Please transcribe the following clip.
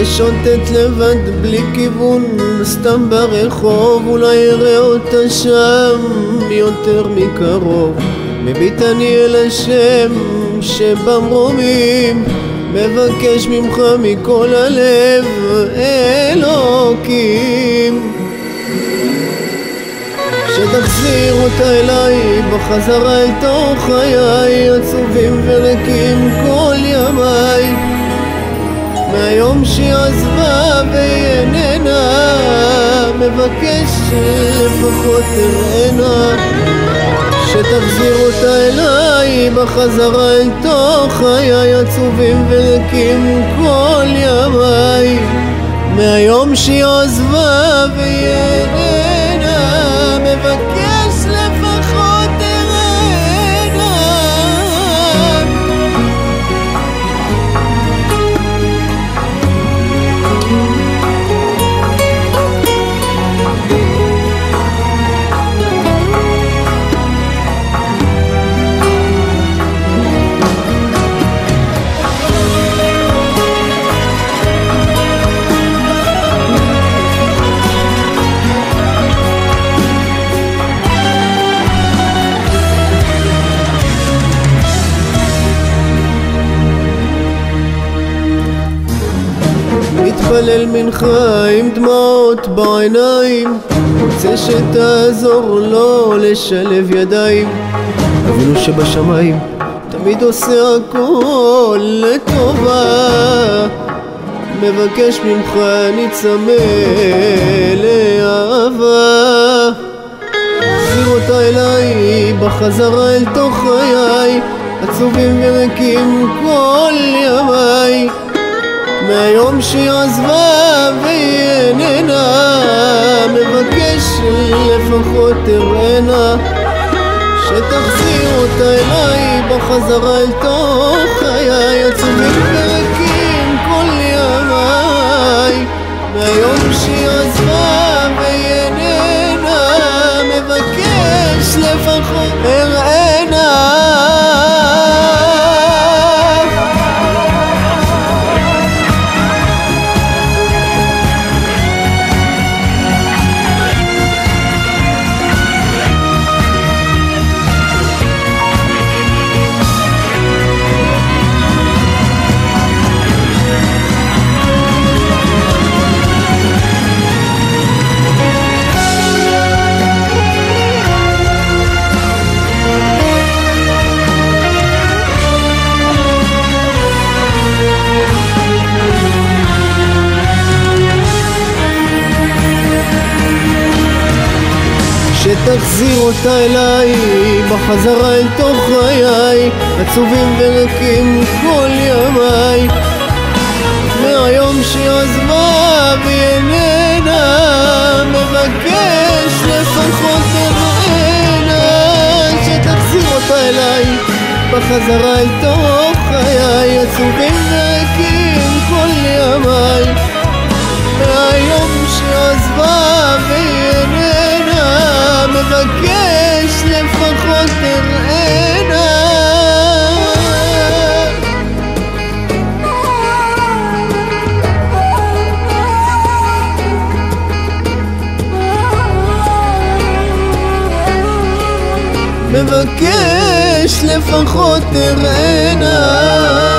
משוטט לבד בלי כיוון, סתם ברחוב, אולי אראה אותה שם יותר מקרוב. מביט אני אל השם שבמרומים, מבקש ממך מכל הלב, אלוקים, שתחזיר אותה אליי בחזרה אל תוך חיי, עצובים וריקים כל ימיי. מהיום שהיא עזבה והיא איננה, מבקש לפחות תראינה, שתחזיר אותה אליי בחזרה אל תוך חיי, עצובים וריקים כל ימיי. מהיום שהיא עזבה והיא איננה, מבקש לפחות תראינה. מתפלל מנחה עם דמעות בעיניים, רוצה שתעזור לו לשלב ידיים. אבינו שבשמיים תמיד עושה הכל לטובה, מבקש ממך אני צמא לאהבה. תחזיר אותה אליי בחזרה אל תוך חיי, עצובים וריקים כל ימיי. מהיום שהיא עזבה והיא איננה, מבקש לפחות תראינה, שתחזיר אותה אליי בחזרה אל תוך חיי, עצובים וריקים כל ימיי. מהיום שהיא עזבה והיא איננה, מבקש לפחות תראינה. שתחזיר אותה אליי בחזרה אל תוך חיי, עצובים וריקים כל ימיי. מהיום שהיא עזבה והיא איננה, מבקש לפחות תראינה, שתחזיר אותה אליי בחזרה אל תוך חיי, עצובים וריקים כל ימיי. מהיום שהיא עזבה והיא איננה, מבקש לפחות תראינה. מבקש לפחות תראנה